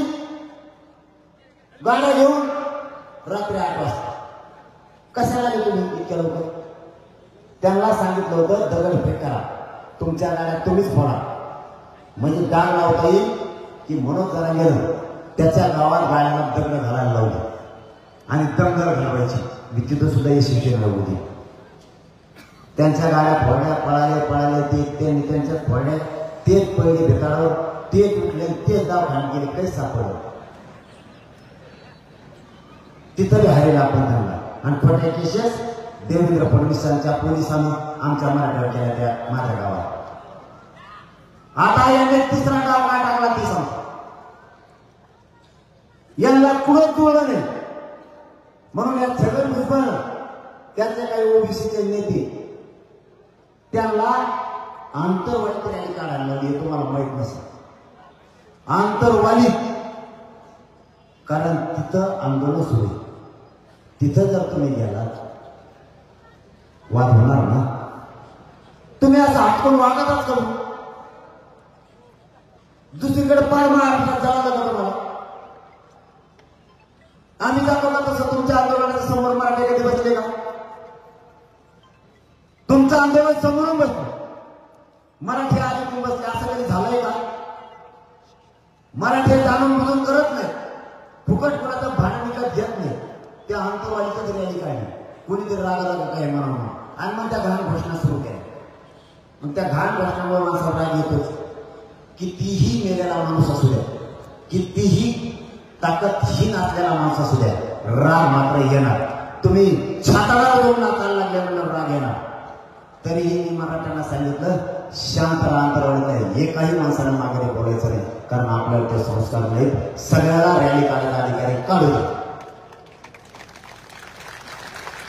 गाड्या घेऊन रात्री 8 वाजता. कशाला आले तुम्ही इतक्या लवकर. त्यांना सांगितलं होतं दगडफेक करा, तुमच्या गाड्या तुम्हीच फोडा म्हणजे डाग लावता येईल. की मनोज जरांगे त्याच्या गावात गाड्याला दगड घालायला लावलं आणि दंगल घालवायची. मी तिथं सुद्धा यशस्वी होती. त्यांच्या गाड्या फोडल्या, पळाले ते त्यांनी त्यांच्या फोडल्या. तेच पहिले भेटाळावर तेच उठले, तेच दवाखान्यात गेले, काही सापडलं. तिथं हारेला आपण त्यांना. आणि खोट्या केसेस देवेंद्र फडणवीसांच्या पोलिसांनी आमच्या मराठ्यावर केल्या त्या माझ्या गावात. आता यांनी 3रा गाव काय टाकला ती सांग. यांना कुठंच जुळलं नाही. म्हणून या छगन भुजबळ त्यांचे काही ओबीसीचे नेते त्यांना आंतरवालीत रॅली काढायला लावली. तुम्हाला माहित नसेल आंतरवालीत. कारण तिथं आंदोलन सुरू आहे. तिथं जर तुम्ही गेलात वाद होणार ना. तुम्ही असं हातकून वागतच करू. दुसरीकडे पाय महाराष्ट्रात जावं लागलं तुम्हाला. आम्ही जातो का तसं तुमच्या आंदोलनाच्या समोर मराठी कधी बसले का. तुमचं आंदोलन समोरून बसलं, मराठी आधी बसले. असं कधी झालंय का. मराठी जाणून बुजून करत नाही. फुकट कोणाचं भांडण विकत घेत नाही. त्या आंतरवालीच रॅली काढली. कोणीतरी रागाला काय म्हणून आणि मग त्या घाण घोषणा सुरू केल्या. मग त्या घाण घोषणामुळे माणसाला राग येतोच. कितीही मेलेला माणूस असू द्या, कितीही ताकदहीन असलेला माणूस असू द्या, राग मात्र येणार. तुम्ही छाताला जाऊन नाचायला लागल्यानंतर राग येणार. तरीही मी मराठ्यांना सांगितलं शांत राहा, अंतरावळीत नाही. एकाही माणसाला मागे बोलायचं नाही. कारण आपल्याला ते संस्कार नाहीत. सगळ्याला रॅली काढायला अधिकारी काढू दे.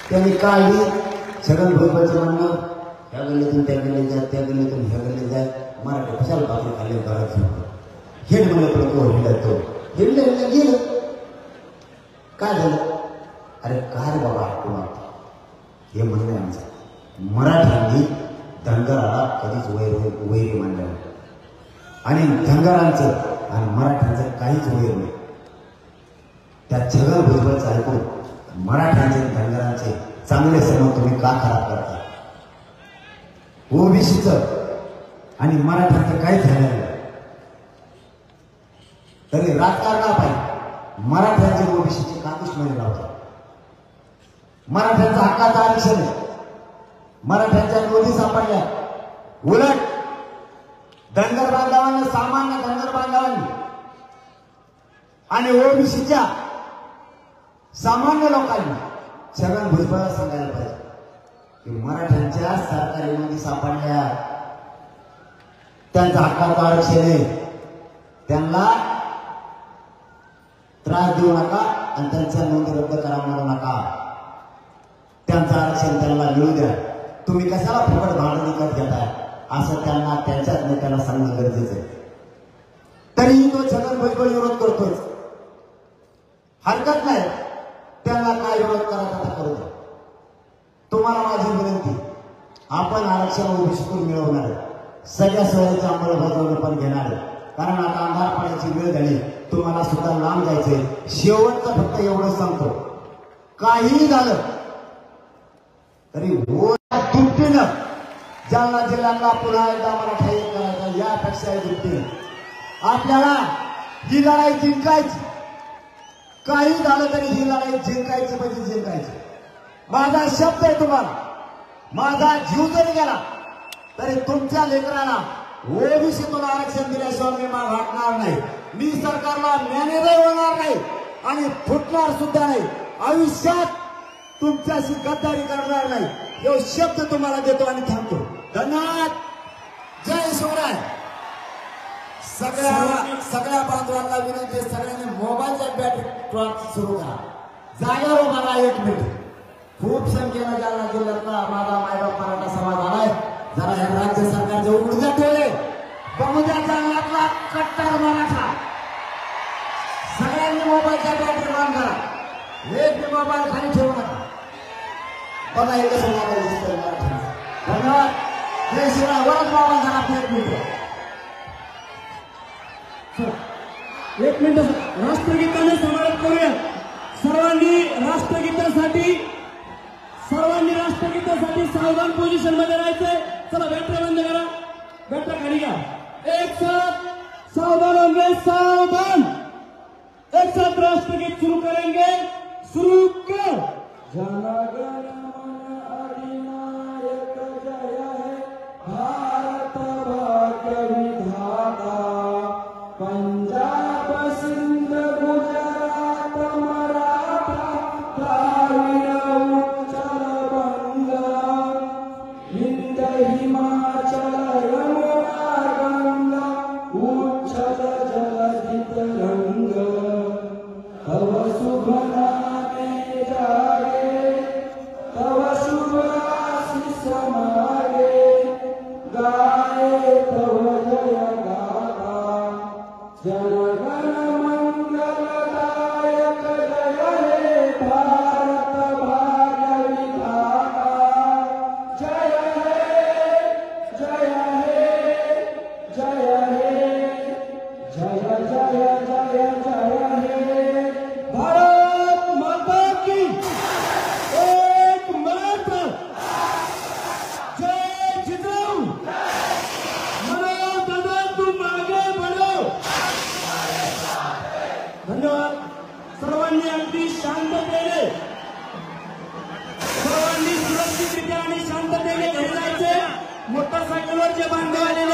त्यांनी काढली. छगन भुजबळचं म्हणणं ह्या गल्लीतून त्या गल्लीत जात, त्या गल्लीतून ह्या गल्लीत जात. मराठी कशाला बाजू खाली घरात हेड म्हणलं तर तो हिंडलं गेलं. काय झालं. अरे काय रे बाबा कुणा हे म्हणणं आमचं. मराठ्यांनी धनगराला कधीच वैरी मानलं नाही. आणि धनगरांचं आणि मराठ्यांचं काहीच वैर नाही. त्या छगन भुजबळचं ऐकून मराठ्यांचे धनगरांचे चांगले संबंध तुम्ही का खराब करता. ओबीसीचं आणि मराठ्यांचं काहीच झालं नाही. तरी राजकारणापायी मराठ्यांचे ओबीसीचे का दुश्मनी लावतात. मराठ्यांचा हक्काचा आरक्षण आहे. मराठ्यांच्या नोंदी सापडल्या. उलट धनगर बांधवांना, सामान्य धनगर बांधवांनी आणि ओबीसीच्या सामान्य लोकांनी छगन भुजबळला सांगायला पाहिजे की मराठ्यांच्या सरकारी नोंदी सापडल्या, त्यांचा हक्काचं आरक्षण आहे, त्यांना त्रास देऊ नका आणि त्यांच्या नोंदी रद्द करा म्हणू नका. त्यांचं आरक्षण त्यांना मिळू द्या. तुम्ही कशाला फुकट भांडण विकत घेताय असं त्यांना त्यांच्याच नेत्याला सांगणं गरजेचं आहे. तरीही तो छगन भुजबळ विरोध करतोय. हरकत नाही, त्यांना काय विरोध करायचा आता करू द्या. तुम्हाला माझी विनंती, आपण आरक्षण ओबीसीतून मिळवणार आहे. सगळ्या सोयीची अंमलबजावणी पण घेणार आहे. कारण आता अंधार पाण्याची वेळ झाली, तुम्हाला सुद्धा लांब जायचंय. शेवटचं फक्त एवढं सांगतो, काहीही झालं तरी दुपटीनं जालना जिल्ह्याला पुन्हा एकदा मला ठाईक करायचं. यापेक्षा दुपटीनं आपल्याला ही लढाई जिंकायची. काही झालं तरी ही लढाई जिंकायची म्हणजे जिंकायची. माझा शब्द आहे तुम्हाला, माझा जीव जरी गेला तरी तुमच्या लेकराला ओबीसीतून आरक्षण दिल्याशिवाय मी वाटणार नाही. मी सरकारला मॅनेजर होणार नाही आणि फुटणार सुद्धा नाही. आयुष्यात तुमच्याशी गद्दारी करणार नाही. हे शब्द तुम्हाला देतो आणि थांबतो. धन्यवाद. जय शिवराय. सगळ्या बांधवांना विनंती, सगळ्यांनी मोबाईलच्या बॅटरी सुरू करा. जागेवर मला 1 मिनिट. खूप संख्येनं जालना जिल्ह्यातला माझा मायबाप मराठा समाज आलाय. जरा या राज्य सरकारचे ऊर्जा ठेवले. बहुद्या जालन्यातला कट्टर मराठा सगळ्यांनी मोबाईलच्या बॅटरी बंद करा. एक बी मोबाईल खाली ठेवू नका. बघा हे कसं मोबाईल दिसतोय मराठा. धन्यवाद. जय शिवराय. वरच मोबाईल झाला. 1 मिनिट. 1 मिनिट राष्ट्रगीताने समारंभ करूया. सर्वांनी राष्ट्रगीतासाठी सावधान पोझिशन मध्ये राहायचंय. चला बॅटरी बंद करा. बॅटरी खाली घ्या. एक साथ सावधान होंगे, सावधान. एक साथ राष्ट्रगीत शुरू करेंगे. शुरू करो. जनगण मन अधिनायक जय हे भारत भाग्य विधाता. पंजाब सिंध गुजरात मराठा द्राविड उत्कल बंगा. हिंद हिमाचल यमुना गंगा उच्छल जलधि तरंग. तव शुभ नामे जागे, तव शुभ आशीष मागे. गाये तव जय गाथा. जनगण मंगलदायक जय हे भारत भाग्य विधाता. जय हे जय हे जय हे जय जय जय जय हे. भारत माता की एक मात्र. जय जिजाऊ. मनोज दादा तुम आगे बढ़ो. धन्यवाद. सर्वांनी अगदी शांततेने, सर्वांनी सुरक्षितरित्या आणि शांततेने घरी जायचे. मोटरसायकलवर जे बांधव आलेले